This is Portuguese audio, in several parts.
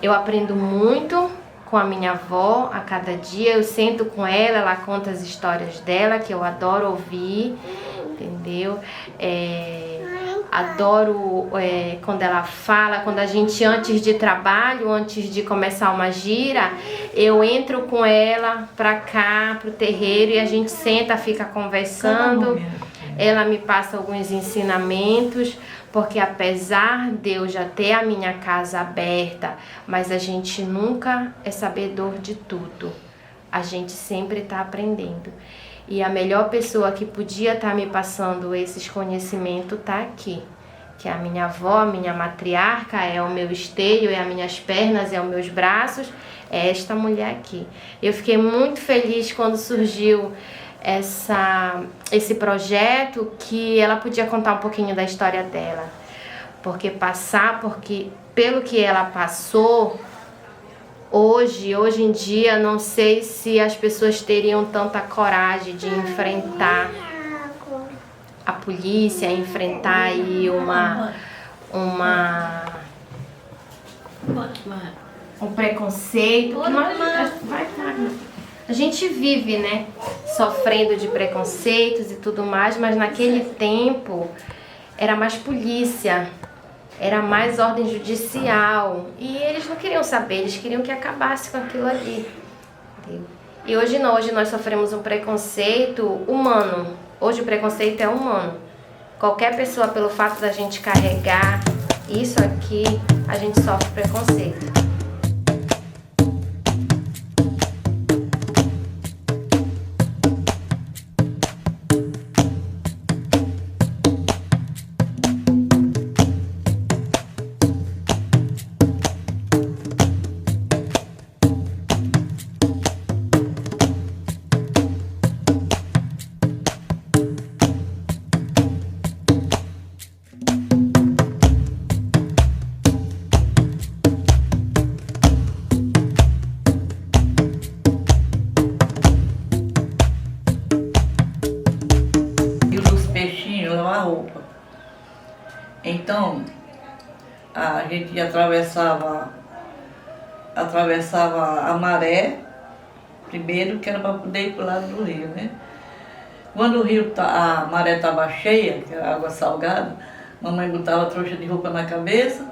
Eu aprendo muito com a minha avó a cada dia. Eu sento com ela conta as histórias dela, que eu adoro ouvir, entendeu? Adoro quando ela fala, quando a gente, antes de trabalho, antes de começar uma gira, eu entro com ela pra cá, pro terreiro, e a gente senta, fica conversando. Ela me passa alguns ensinamentos, porque apesar de eu já ter a minha casa aberta, mas a gente nunca é sabedor de tudo. A gente sempre está aprendendo. E a melhor pessoa que podia estar me passando esses conhecimentos está aqui. Que é a minha avó, a minha matriarca, é o meu esteio, é as minhas pernas, é os meus braços, é esta mulher aqui. Eu fiquei muito feliz quando surgiu esse projeto, que ela podia contar um pouquinho da história dela. Porque pelo que ela passou, hoje em dia, não sei se as pessoas teriam tanta coragem de enfrentar a polícia, enfrentar aí um preconceito. A gente vive, né, sofrendo de preconceitos e tudo mais, mas naquele tempo era mais polícia, era mais ordem judicial, e eles não queriam saber, eles queriam que acabasse com aquilo ali. E hoje não, hoje nós sofremos um preconceito humano. Hoje o preconceito é humano. Qualquer pessoa, pelo fato da gente carregar isso aqui, a gente sofre preconceito. Então, a gente atravessava a maré, primeiro, que era para poder ir para o lado do rio, né? Quando a maré estava cheia, que era água salgada, mamãe botava trouxa de roupa na cabeça,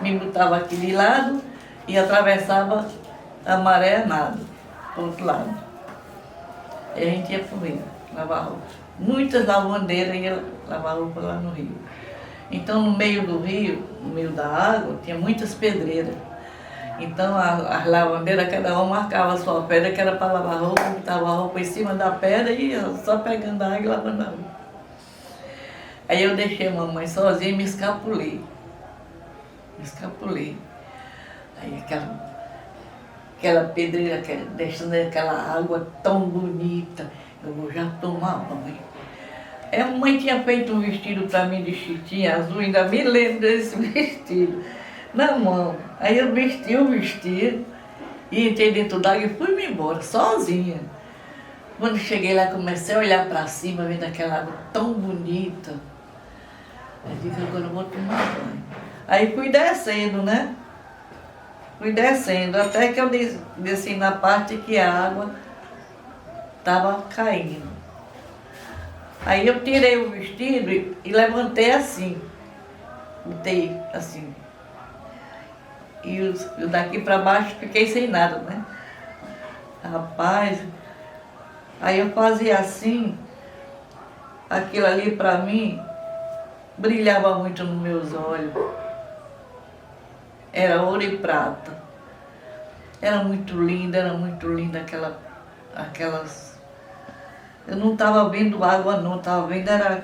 me botava aqui de lado e atravessava a maré a nado, para o outro lado. E a gente ia para o rio, lavar roupa. Muitas lavandeiras iam lavar roupa lá no rio. Então, no meio do rio, no meio da água, tinha muitas pedreiras. Então, as lavandeiras, cada uma marcava a sua pedra, que era para lavar roupa, botava a roupa em cima da pedra e ia só pegando a água e lavando a roupa. Aí eu deixei a mamãe sozinha e me escapulei. Aí aquela pedreira, deixando aquela água tão bonita, eu vou já tomar banho. A mãe tinha feito um vestido para mim de chitinha azul, ainda me lembro desse vestido, na mão. Aí eu vesti o vestido e entrei dentro d'água e fui-me embora, sozinha. Quando cheguei lá, comecei a olhar para cima, vendo aquela água tão bonita. Eu disse, agora eu vou tomar banho. Aí fui descendo, né? Até que eu desci na parte que a água estava caindo. Aí eu tirei o vestido e levantei assim. Botei assim. E eu daqui para baixo fiquei sem nada, né? Rapaz, aí eu fazia assim, aquilo ali para mim brilhava muito nos meus olhos. Era ouro e prata. Era muito linda aquelas... Eu não estava vendo água não, estava vendo era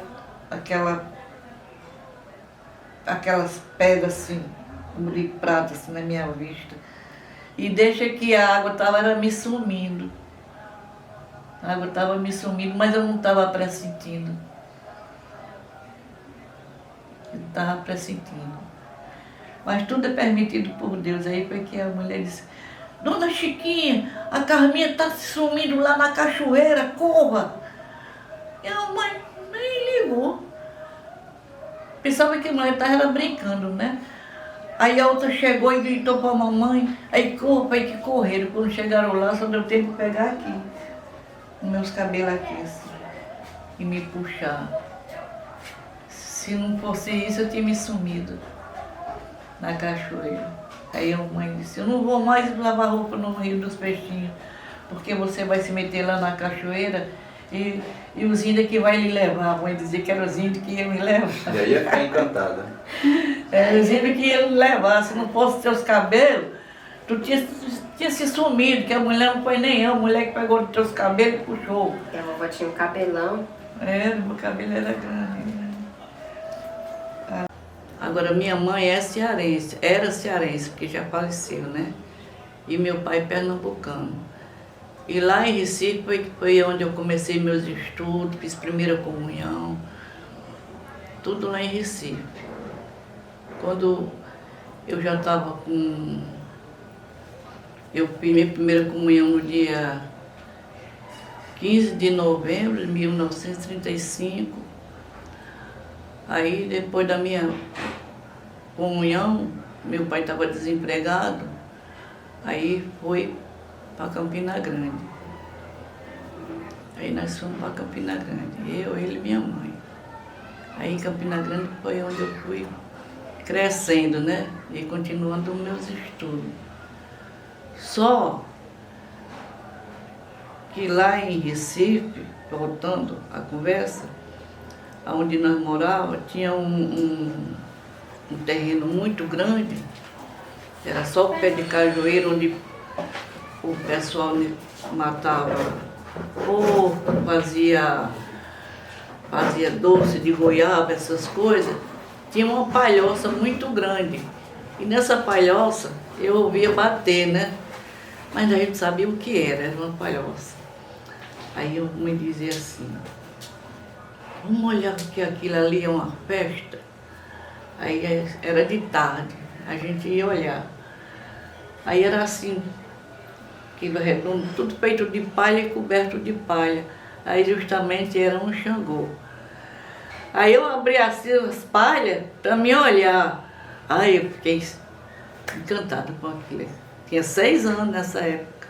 aquelas pedras assim, de prata assim na minha vista. E deixa que a água estava me sumindo. A água estava me sumindo, mas eu não estava pressentindo. Eu estava pressentindo. Mas tudo é permitido por Deus. Aí foi que a mulher disse, Dona Chiquinha, a Carminha está se sumindo lá na cachoeira, corra! E a mãe nem ligou. Pensava que a mulher estava brincando, né? Aí a outra chegou e gritou para a mamãe, aí pai, que correram. Quando chegaram lá, só deu tempo de pegar aqui, os meus cabelos aqui, assim, e me puxar. Se não fosse isso, eu tinha me sumido na cachoeira. Aí a mãe disse, eu não vou mais lavar roupa no Rio dos Peixinhos, porque você vai se meter lá na cachoeira e os índios que vai lhe levar. A mãe dizia que eram os índios que iam me levar. E aí ia ficar encantada. Os índios que iam me levar. Se não fosse teus cabelos, tu tinha se sumido, que a mulher não foi nem eu, a mulher que pegou os teus cabelos e puxou. E a vovó tinha um cabelão. Meu cabelo era grande. Agora, minha mãe é cearense, era cearense, porque já faleceu, né? E meu pai pernambucano. E lá em Recife foi onde eu comecei meus estudos, fiz primeira comunhão, tudo lá em Recife. Quando eu já estava com... Eu fiz minha primeira comunhão no dia 15 de novembro de 1935. Aí, depois da minha comunhão, meu pai estava desempregado, aí foi para Campina Grande. Aí nós fomos para Campina Grande, eu, ele e minha mãe. Aí em Campina Grande foi onde eu fui crescendo, né? E continuando meus estudos. Só que lá em Recife, voltando à conversa, onde nós morávamos, tinha um terreno muito grande, era só o pé de cajueiro, onde o pessoal matava porco, fazia doce de goiaba, essas coisas. Tinha uma palhoça muito grande, e nessa palhoça eu ouvia bater, né? Mas a gente sabia o que era uma palhoça. Aí eu me dizia assim, vamos olhar que aquilo ali é uma festa. Aí era de tarde, a gente ia olhar. Aí era assim, aquilo redondo, tudo feito de palha e coberto de palha. Aí justamente era um Xangô. Aí eu abri assim as palhas para me olhar. Aí eu fiquei encantada com aquilo. Tinha 6 anos nessa época.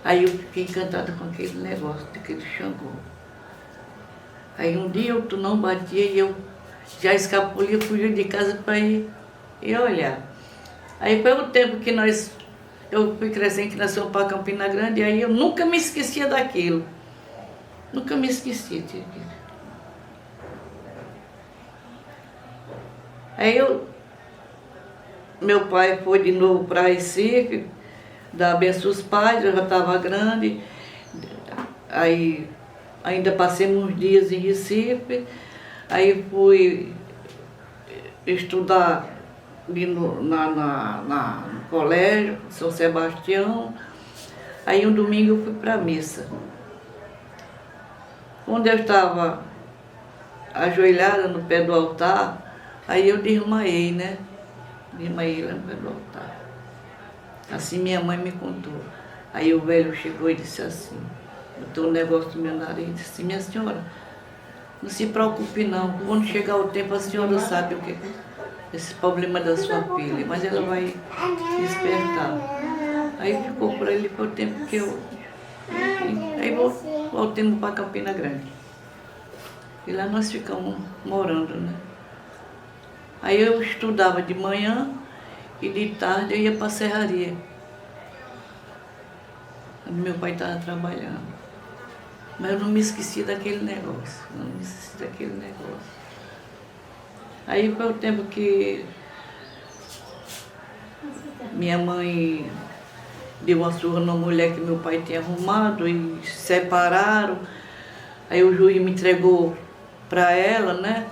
Aí eu fiquei encantada com aquele negócio, daquele Xangô. Aí um dia tu não batia e eu já escapulia, fugia de casa para ir olhar. Aí foi o tempo que eu fui crescendo, que nós fomos para Campina Grande, e aí eu nunca me esquecia daquilo. Nunca me esquecia daquilo. Aí meu pai foi de novo para Recife, dar benção aos pais, eu já estava grande. Aí ainda passei uns dias em Recife, aí fui estudar ali no colégio, São Sebastião. Aí um domingo eu fui para a missa. Quando eu estava ajoelhada no pé do altar, aí eu desmaiei, né? Desmaiei lá no pé do altar. Assim minha mãe me contou. Aí o velho chegou e disse assim, botou um negócio no meu nariz e disse assim, minha senhora, não se preocupe não, quando chegar o tempo a senhora sabe o que é esse problema da sua filha, mas ela vai despertar. Aí ficou por ali por o tempo que eu... Aí voltamos para Campina Grande. E lá nós ficamos morando, né? Aí eu estudava de manhã e de tarde eu ia para a serraria, onde meu pai estava trabalhando. Mas eu não me esqueci daquele negócio, não me esqueci daquele negócio. Aí foi o tempo que minha mãe deu uma surra numa mulher que meu pai tinha arrumado e se separaram. Aí o juiz me entregou para ela, né?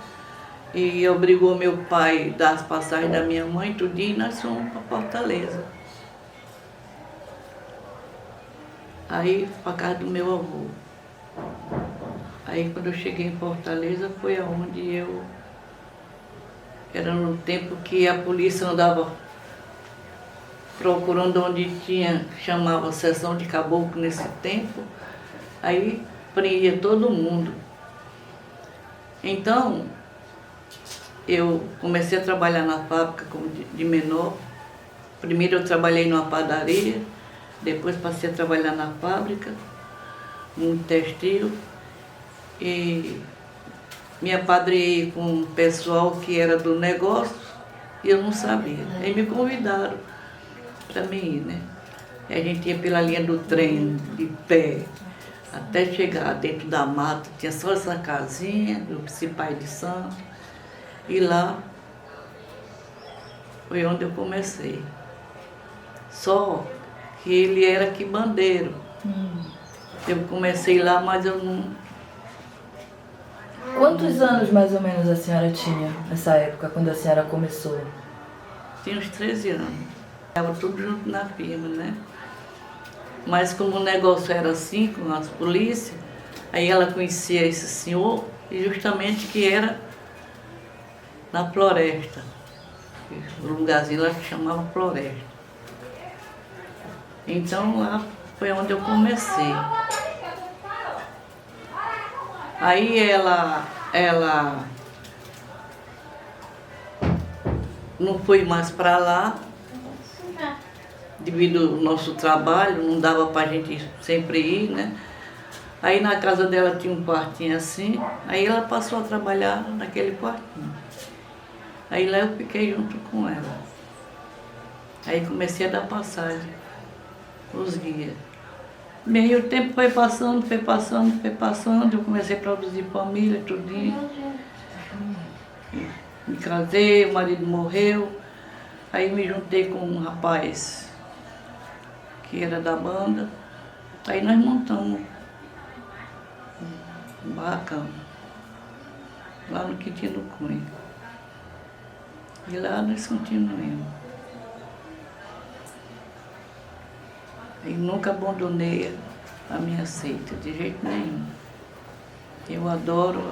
E obrigou meu pai a dar as passagens da minha mãe, tudinho, e nós fomos para Fortaleza. Aí, para casa do meu avô. Aí, quando eu cheguei em Fortaleza, foi aonde eu... Era no tempo que a polícia andava procurando onde tinha, chamava sessão de caboclo nesse tempo. Aí, prendia todo mundo. Então... eu comecei a trabalhar na fábrica como de menor. Primeiro eu trabalhei numa padaria, depois passei a trabalhar na fábrica, no textil, e me apadrinhei com um pessoal que era do negócio e eu não sabia. Aí me convidaram para mim ir, né? E a gente ia pela linha do trem, de pé, até chegar dentro da mata, tinha só essa casinha do Pai de Santo, e lá foi onde eu comecei. Só que ele era quibandeiro. Eu comecei lá, mas eu não... Quantos anos mais ou menos a senhora tinha nessa época, quando a senhora começou? Tinha uns 13 anos. Estava tudo junto na firma, né? Mas como o negócio era assim, com as polícias, aí ela conhecia esse senhor, e justamente que era na floresta. O lugarzinho lá que chamava Floresta. Então lá foi onde eu comecei. Aí ela não foi mais para lá, devido ao nosso trabalho, não dava para a gente sempre ir, né? Aí na casa dela tinha um quartinho assim, aí ela passou a trabalhar naquele quartinho. Aí lá eu fiquei junto com ela. Aí comecei a dar passagem, os guias. Bem, o tempo foi passando, eu comecei a produzir família, tudinho. Me casei, o marido morreu, aí me juntei com um rapaz que era da banda, aí nós montamos um barracão, lá no Quintino Cunha. E lá nós continuamos. E nunca abandonei a minha seita, de jeito nenhum. Eu adoro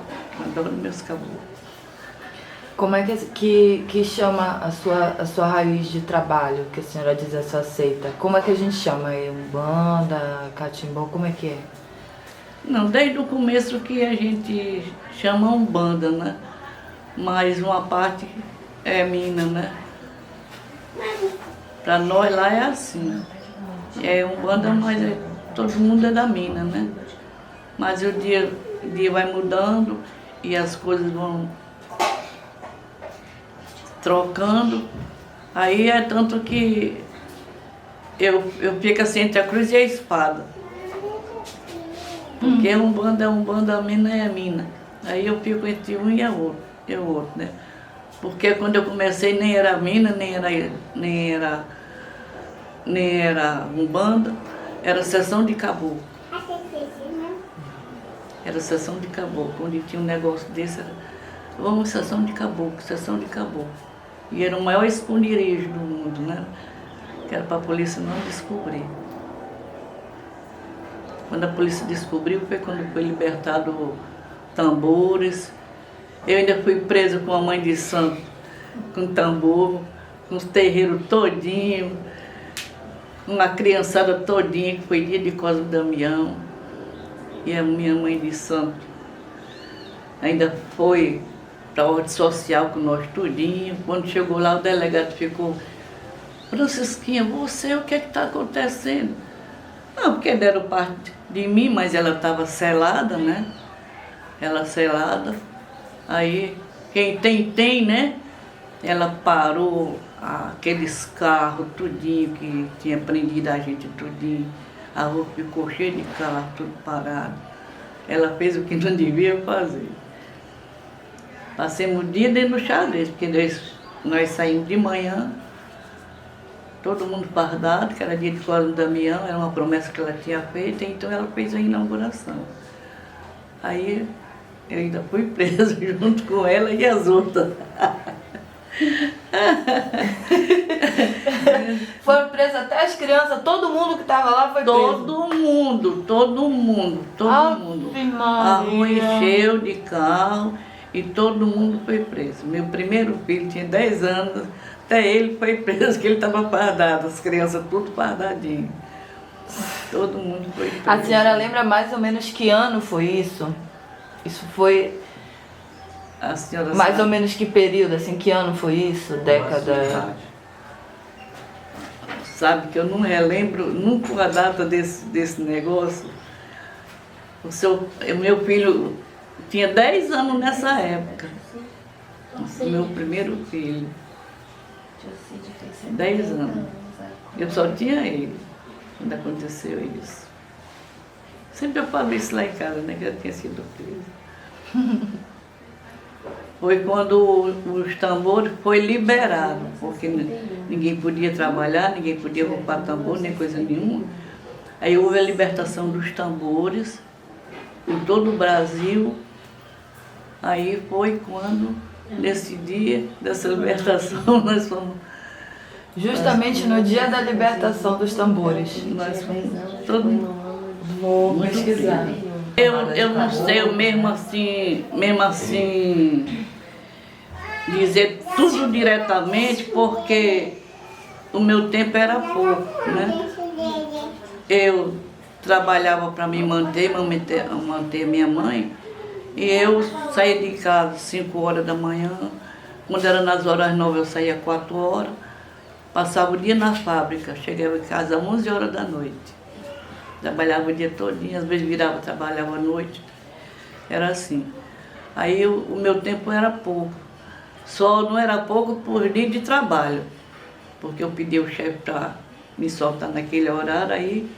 meus caboclos. Como é que chama a sua raiz de trabalho, que a senhora diz a sua seita? Como é que a gente chama? É Umbanda, Catimbó, como é que é? Não, desde o começo que a gente chama Umbanda, né? Mas uma parte é mina, né? Para nós lá é assim. É Umbanda, mas todo mundo é da mina, né? Mas o dia vai mudando e as coisas vão trocando. Aí é tanto que eu fico assim entre a cruz e a espada. Porque Umbanda é Umbanda, a mina é a mina. Aí eu fico entre um e o outro, né? Porque quando eu comecei nem era mina, nem era Umbanda, era sessão de caboclo. Era sessão de caboclo, onde tinha um negócio desse, era, vamos sessão de caboclo. E era o maior esconderijo do mundo, né? Que era para a polícia não descobrir. Quando a polícia descobriu foi quando foi libertado tambores. Eu ainda fui presa com a mãe de santo, com tambor, com os terreiros todinhos, uma criançada todinha, que foi dia de Cosme Damião. E a minha mãe de santo ainda foi para a ordem social com nós tudinho. Quando chegou lá, o delegado ficou: Francisquinha, você, o que é que está acontecendo? Não, porque deram parte de mim, mas ela estava selada, né? Ela selada. Aí, quem tem, né? Ela parou aqueles carros tudinho que tinha prendido a gente tudinho. A rua ficou cheia de carro, tudo parado. Ela fez o que não devia fazer. Passemos o dia dentro do xadrez, porque nós saímos de manhã, todo mundo fardado, que era dia de Cosme Damião, era uma promessa que ela tinha feito, então ela fez a inauguração. Aí eu ainda fui presa junto com ela e as outras. Foram presas até as crianças, todo mundo que estava lá foi preso? Todo mundo. A rua encheu de carro e todo mundo foi preso. Meu primeiro filho tinha 10 anos, até ele foi preso, que ele estava fardado, as crianças tudo fardadinho. Todo mundo foi preso. A senhora lembra mais ou menos que ano foi isso? Isso foi A senhora Mais sabe? ou menos que período, assim, que ano foi isso? Década... Sabe que eu não relembro nunca a data desse negócio. O meu filho tinha 10 anos nessa época. O meu primeiro filho. 10 anos. Eu só tinha ele quando aconteceu isso. Sempre eu falo isso lá em casa, né? Que eu tinha sido presa. Foi quando os tambores foi liberado, porque ninguém podia trabalhar, ninguém podia ocupar tambor, nem coisa nenhuma. Aí houve a libertação dos tambores em todo o Brasil. Aí foi quando, nesse dia dessa libertação, nós fomos... Justamente no dia da libertação dos tambores. Nós fomos todo mundo Vou muito pesquisar. preso. Eu não sei, eu mesmo assim, dizer tudo diretamente, porque o meu tempo era pouco, né? Eu trabalhava para me manter minha mãe, e eu saía de casa às 5 horas da manhã, quando era nas horas 9 eu saía às 4 horas, passava o dia na fábrica, chegava em casa às 11 horas da noite. Trabalhava o dia todinho, às vezes trabalhava à noite, era assim. Aí o meu tempo era pouco, só não era pouco por dia de trabalho, porque eu pedi ao chefe para me soltar naquele horário, aí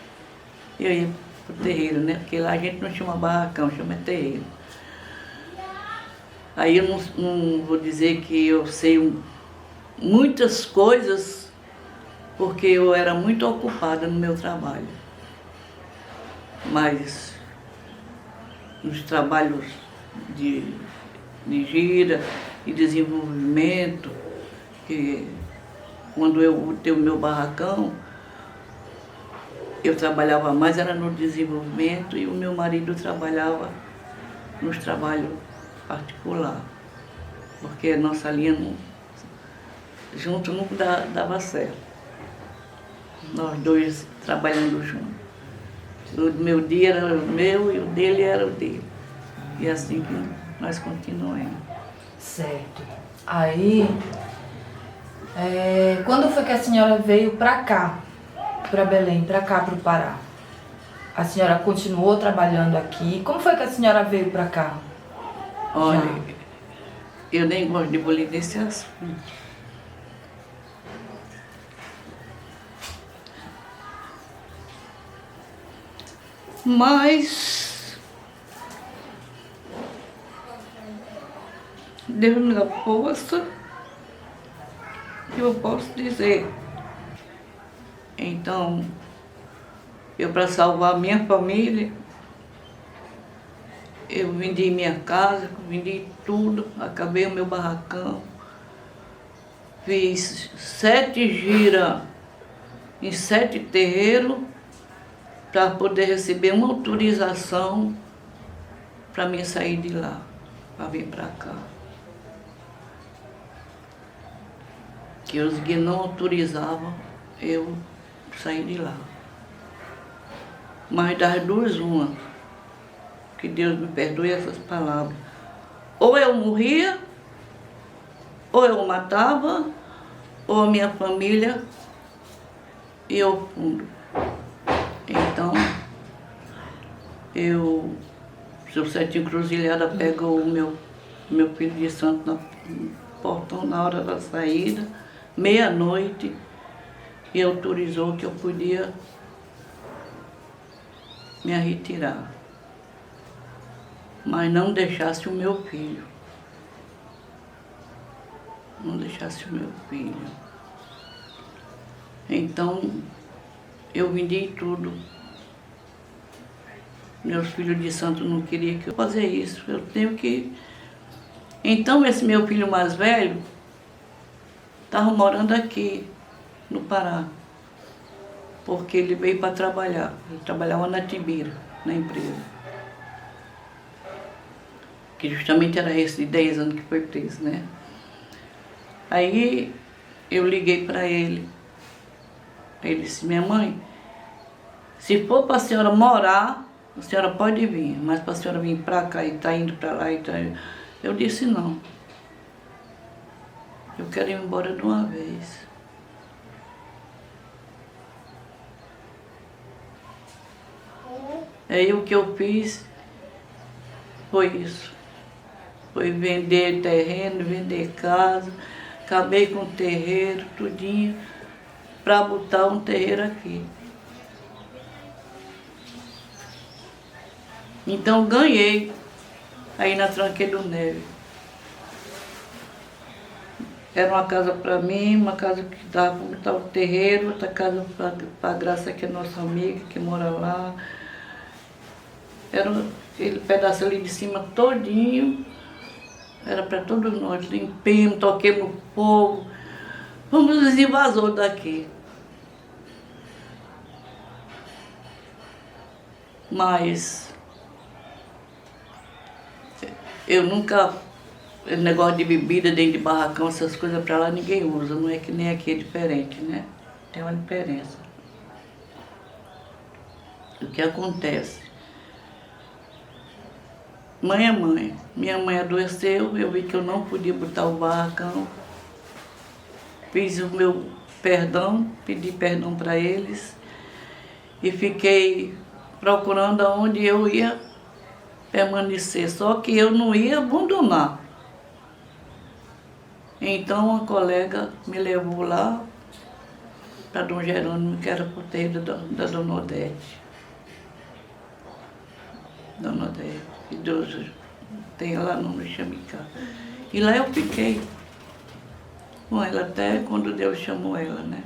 eu ia pro terreiro, né? Porque lá a gente não chama barracão, chama terreiro. Aí eu não vou dizer que eu sei muitas coisas, porque eu era muito ocupada no meu trabalho. Mas nos trabalhos de gira e desenvolvimento, que quando eu tenho o meu barracão, eu trabalhava mais, era no desenvolvimento, e o meu marido trabalhava nos trabalhos particulares, porque a nossa linha junto nunca dava certo. Nós dois trabalhando juntos. O meu dia era o meu e o dele era o dele. E assim que nós continuamos. Certo. Aí, quando foi que a senhora veio para cá, para Belém, para cá, para o Pará? A senhora continuou trabalhando aqui? Como foi que a senhora veio para cá? Olha, eu nem gosto de bolir nesse assunto. Mas Deus me dá força, eu posso dizer. Então, eu para salvar minha família, eu vendi minha casa, vendi tudo, acabei o meu barracão, fiz 7 giras em 7 terreiros, para poder receber uma autorização para mim sair de lá, para vir para cá. Que os guias não autorizavam eu sair de lá. Mas das duas, uma, que Deus me perdoe essas palavras. Ou eu morria, ou eu matava, ou a minha família ia ao fundo. Então, seu Setinho Cruzilhada pegou o meu filho de santo no portão na hora da saída, meia-noite, e autorizou que eu podia me retirar. Mas não deixasse o meu filho. Não deixasse o meu filho. Então, eu vendi tudo. Meus filhos de santo não queriam que eu fazer isso. Eu tenho que... Então, esse meu filho mais velho estava morando aqui, no Pará. Porque ele veio para trabalhar. Ele trabalhava na Tibira, na empresa. Que justamente era esse de 10 anos que foi preso, né? Aí, eu liguei para ele. Ele disse, minha mãe, se for para a senhora morar, a senhora pode vir, mas para a senhora vir para cá e tá indo para lá, Eu disse não. Eu quero ir embora de uma vez. Aí o que eu fiz foi isso. Foi vender terreno, vender casa. Acabei com o terreiro, tudinho, para botar um terreiro aqui. Então ganhei aí na Tranqueira do Neve. Era uma casa para mim, uma casa que dava para botar o terreiro, outra casa para a Graça, que é nossa amiga, que mora lá. Era aquele pedaço ali de cima todinho. Era para todos nós. Limpemos, toquemos fogo. Vamos nos invasores daqui. Mas eu nunca, negócio de bebida dentro de barracão, essas coisas para lá ninguém usa, não é que nem aqui, é diferente, né? Tem uma diferença. O que acontece? Mãe é mãe. Minha mãe adoeceu, eu vi que eu não podia botar o barracão. Fiz o meu perdão, pedi perdão para eles e fiquei procurando aonde eu ia permanecer, só que eu não ia abandonar. Então uma colega me levou lá para Dom Jerônimo, que era por terra da Dona Odete. Dona Odete, que Deus tem lá no Xamicá. E lá eu fiquei com ela até quando Deus chamou ela, né?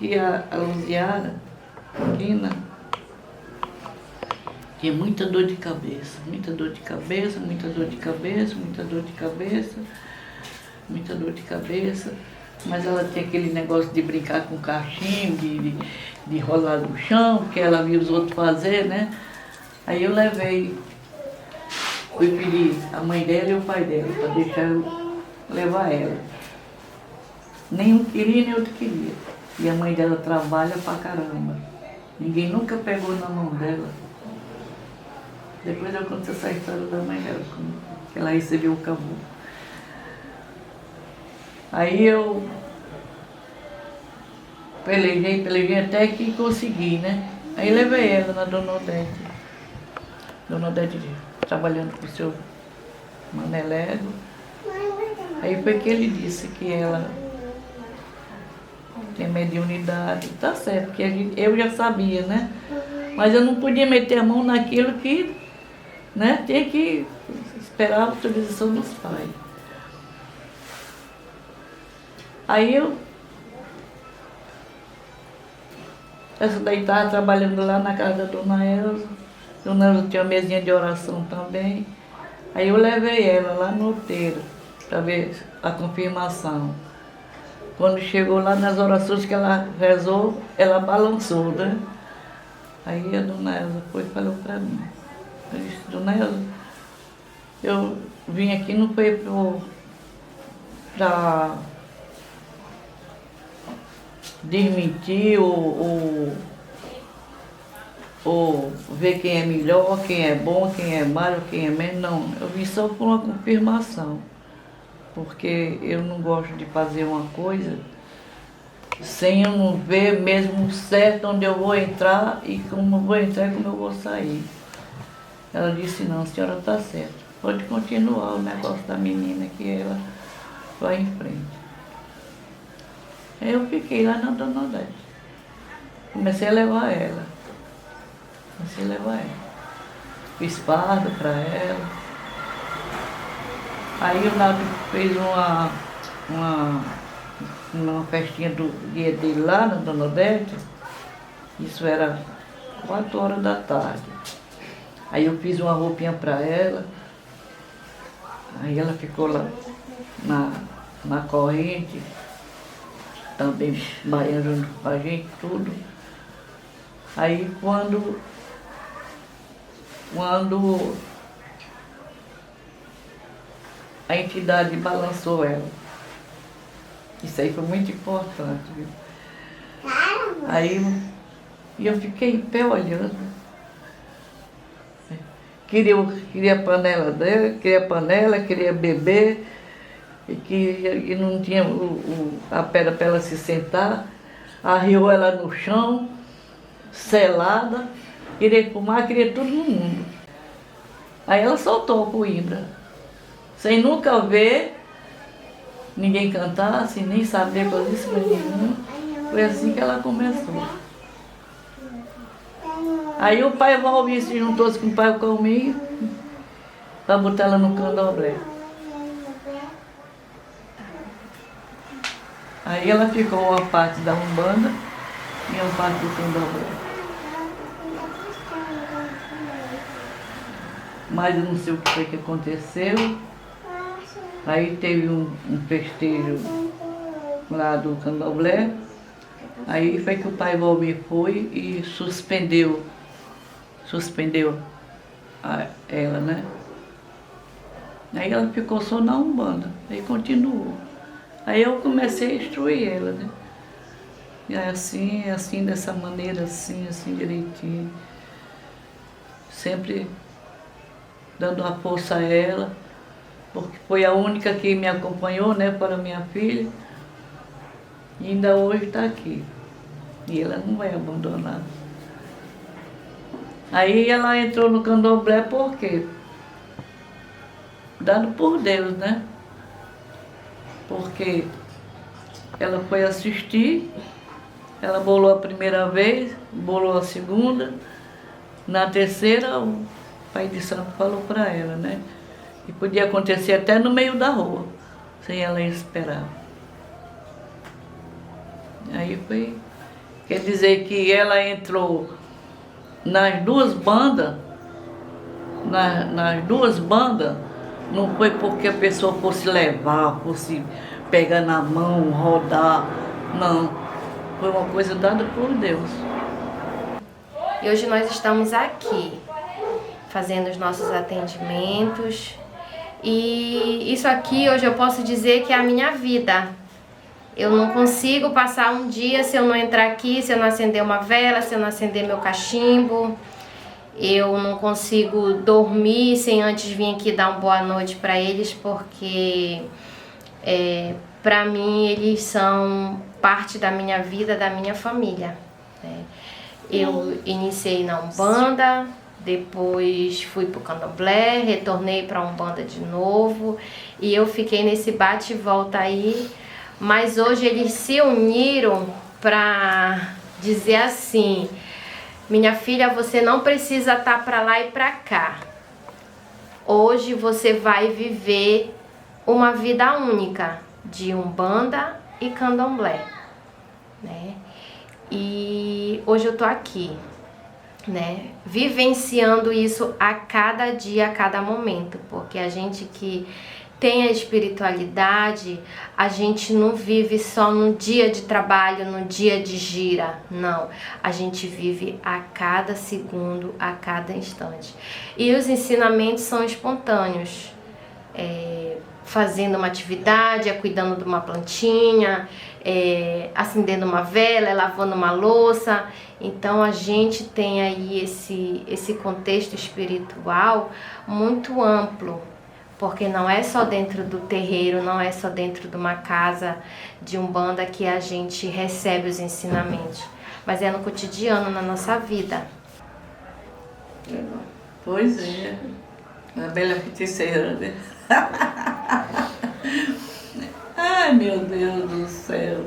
E a Luziara, Lina, tinha muita dor de cabeça, muita dor de cabeça, muita dor de cabeça, muita dor de cabeça, muita dor de cabeça. Mas ela tinha aquele negócio de brincar com cachimbo, de rolar no chão, que ela via os outros fazer, né? Aí eu levei, fui pedir a mãe dela e o pai dela, para deixar eu levar ela. Nenhum queria, nem outro queria. E a mãe dela trabalha pra caramba. Ninguém nunca pegou na mão dela. Depois eu conto essa história da mãe dela, que ela recebeu o caboclo. Aí eu pelejei até que consegui, né? Aí levei ela na Dona Odete. Dona Odete trabalhando com o seu Manelego. Aí foi que ele disse que ela tem mediunidade. Tá certo, porque eu já sabia, né? Mas eu não podia meter a mão naquilo que, né? Tinha que esperar a autorização dos pais. Aí essa daí estava trabalhando lá na casa da Dona Elza. Dona Elza tinha uma mesinha de oração também. Aí eu levei ela lá no outeiro para ver a confirmação. Quando chegou lá nas orações que ela rezou, ela balançou, né? Aí a Dona Elza foi e falou para mim. Eu disse, Dona Elza, eu vim aqui não foi para desmentir ou ver quem é melhor, quem é bom, quem é mal, quem é menos, não. Eu vim só por uma confirmação, porque eu não gosto de fazer uma coisa sem eu não ver mesmo certo onde eu vou entrar e como eu vou entrar e como eu vou sair. Ela disse, não, a senhora está certa, pode continuar o negócio da menina que ela vai em frente. Aí eu fiquei lá na Dona Odete. Comecei a levar ela. Fiz farda para ela. Aí o Nato fez uma festinha do dia dele lá na Dona Odete. Isso era 4 horas da tarde. Aí eu fiz uma roupinha para ela. Aí ela ficou lá na corrente, também baiano com a gente, tudo. Aí quando a entidade balançou ela, isso aí foi muito importante, viu? Aí eu fiquei em pé olhando. queria a panela dela, queria beber, e não tinha a pedra para ela se sentar, arriou ela no chão, selada, queria fumar, queria tudo no mundo. Aí ela soltou a coimbra, sem nunca ver ninguém cantar, assim, nem saber fazer isso pra nenhum. Foi assim que ela começou. Aí o pai Valmir se juntou-se com o pai Calminho para botar ela no candomblé. Aí ela ficou uma parte da Umbanda e uma parte do candomblé. Mas eu não sei o que foi que aconteceu. Aí teve um festejo lá do candomblé. Aí foi que o pai Valmir foi e suspendeu ela, né? Aí ela ficou só na Umbanda, aí continuou. Aí eu comecei a instruir ela, né? E assim, dessa maneira, assim direitinho. Sempre dando uma força a ela, porque foi a única que me acompanhou, né, para minha filha. E ainda hoje está aqui. E ela não vai abandonar. Aí ela entrou no candomblé por quê? Dado por Deus, né? Porque ela foi assistir, ela bolou a primeira vez, bolou a segunda, na terceira o pai de santo falou para ela, né? E podia acontecer até no meio da rua, sem ela esperar. Aí foi, quer dizer que ela entrou nas duas bandas, não foi porque a pessoa fosse levar, fosse pegar na mão, rodar, não. Foi uma coisa dada por Deus. E hoje nós estamos aqui, fazendo os nossos atendimentos. E isso aqui hoje eu posso dizer que é a minha vida. Eu não consigo passar um dia se eu não entrar aqui, se eu não acender uma vela, se eu não acender meu cachimbo. Eu não consigo dormir sem antes vir aqui dar uma boa noite para eles, porque para mim eles são parte da minha vida, da minha família, né? Eu iniciei na Umbanda, depois fui pro Candomblé, retornei para a Umbanda de novo e eu fiquei nesse bate e volta aí. Mas hoje eles se uniram para dizer assim: minha filha, você não precisa estar para lá e para cá. Hoje você vai viver uma vida única de Umbanda e Candomblé, né? E hoje eu tô aqui, né, vivenciando isso a cada dia, a cada momento, porque a gente que tem a espiritualidade, a gente não vive só no dia de trabalho, no dia de gira, não. A gente vive a cada segundo, a cada instante. E os ensinamentos são espontâneos. Fazendo uma atividade, cuidando de uma plantinha, acendendo uma vela, lavando uma louça. Então a gente tem aí esse contexto espiritual muito amplo. Porque não é só dentro do terreiro, não é só dentro de uma casa de Umbanda que a gente recebe os ensinamentos, mas é no cotidiano, na nossa vida. Pois é, a bela feiticeira, né? Ai, meu Deus do céu,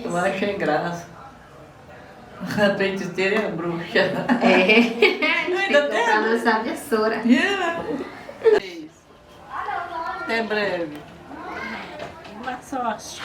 eu achei graça. A feiticeira é a bruxa. Ainda tem a nossa professora. Até breve. Boa sorte.